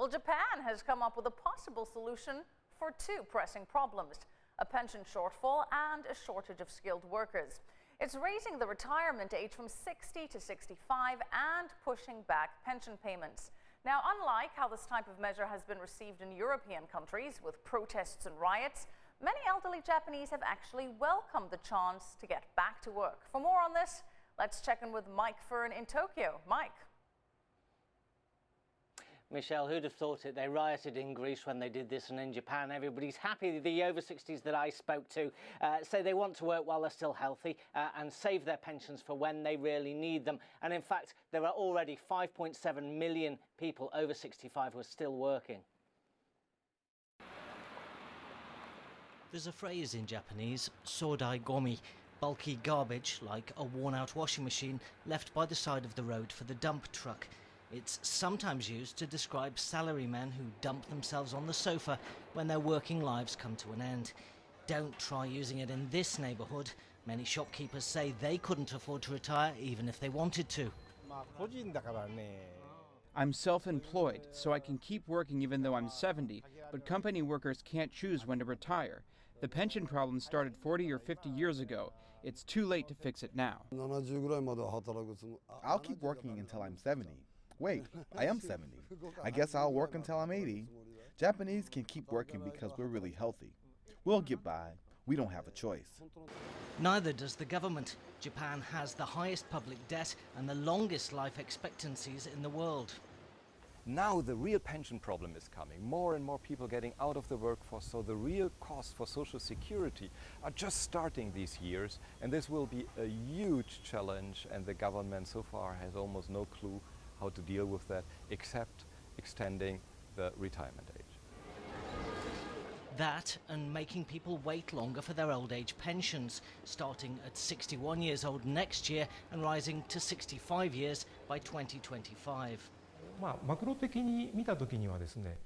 Well, Japan has come up with a possible solution for two pressing problems: a pension shortfall and a shortage of skilled workers. It's raising the retirement age from 60 to 65 and pushing back pension payments. Now, unlike how this type of measure has been received in European countries with protests and riots, many elderly Japanese have actually welcomed the chance to get back to work. For more on this, let's check in with Mike Firn in Tokyo. Mike. Michelle, who'd have thought it? They rioted in Greece when they did this, and in Japan everybody's happy. The over 60s that I spoke to say they want to work while they're still healthy and save their pensions for when they really need them. And in fact, there are already 5.7 million people over 65 who are still working. There's a phrase in Japanese, sodai gomi, bulky garbage like a worn-out washing machine left by the side of the road for the dump truck. It's sometimes used to describe salarymen who dump themselves on the sofa when their working lives come to an end. Don't try using it in this neighbourhood. Many shopkeepers say they couldn't afford to retire even if they wanted to. I'm self-employed, so I can keep working even though I'm 70, but company workers can't choose when to retire. The pension problem started 40 or 50 years ago. It's too late to fix it now. I'll keep working until I'm 70. Wait, I am 70. I guess I'll work until I'm 80. Japanese can keep working because we're really healthy. We'll get by. We don't have a choice. Neither does the government. Japan has the highest public debt and the longest life expectancies in the world. Now the real pension problem is coming. More and more people getting out of the workforce, so the real costs for Social Security are just starting these years, and this will be a huge challenge, and the government so far has almost no clue how to deal with that, except extending the retirement age. That and making people wait longer for their old age pensions, starting at 61 years old next year and rising to 65 years by 2025.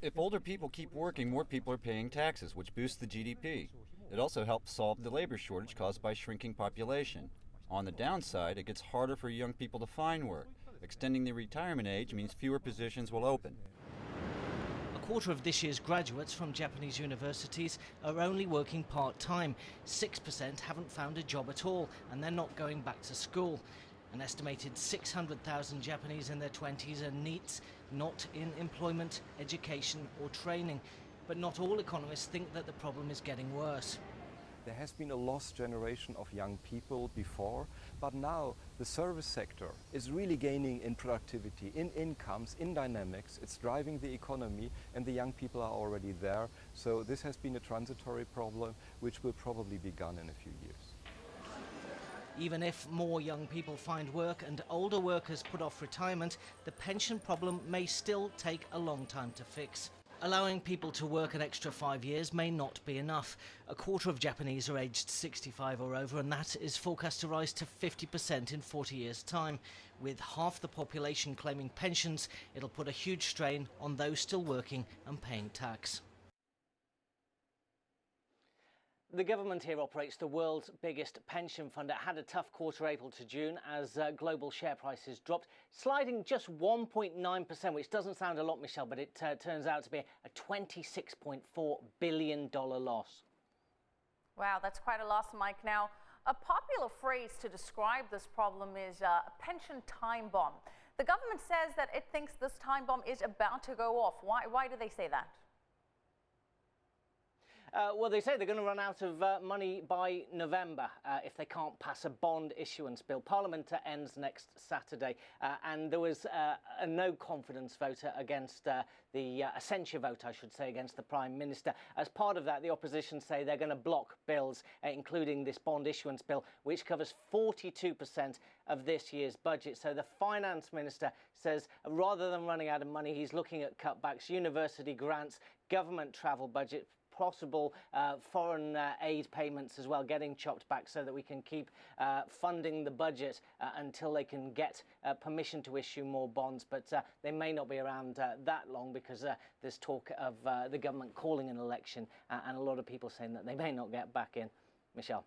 If older people keep working, more people are paying taxes, which boosts the GDP. It also helps solve the labor shortage caused by shrinking population. On the downside, it gets harder for young people to find work. Extending the retirement age means fewer positions will open. A quarter of this year's graduates from Japanese universities are only working part-time. 6% haven't found a job at all, and they're not going back to school. An estimated 600,000 Japanese in their 20s are NEETs, not in employment, education or training. But not all economists think that the problem is getting worse. There has been a lost generation of young people before, but now the service sector is really gaining in productivity, in incomes, in dynamics. It's driving the economy, and the young people are already there. So this has been a transitory problem which will probably be gone in a few years. Even if more young people find work and older workers put off retirement, the pension problem may still take a long time to fix. Allowing people to work an extra 5 years may not be enough. A quarter of Japanese are aged 65 or over, and that is forecast to rise to 50% in 40 years' time. With half the population claiming pensions, it'll put a huge strain on those still working and paying tax. The government here operates the world's biggest pension fund. It had a tough quarter April to June as global share prices dropped, sliding just 1.9%, which doesn't sound a lot, Michelle, but it turns out to be a $26.4 billion loss. Wow, that's quite a loss, Mike. Now, a popular phrase to describe this problem is a pension time bomb. The government says that it thinks this time bomb is about to go off. Why do they say that? Well, they say they're going to run out of money by November if they can't pass a bond issuance bill. Parliament ends next Saturday, and there was a no confidence vote against the censure vote, I should say, against the Prime Minister. As part of that, the opposition say they're going to block bills, including this bond issuance bill, which covers 42% of this year's budget. So the Finance Minister says rather than running out of money, he's looking at cutbacks, university grants, government travel budget, possible foreign aid payments as well getting chopped back so that we can keep funding the budget until they can get permission to issue more bonds. But they may not be around that long because there's talk of the government calling an election and a lot of people saying that they may not get back in. Michelle.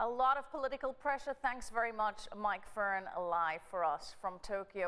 A lot of political pressure. Thanks very much, Mike Firn, live for us from Tokyo.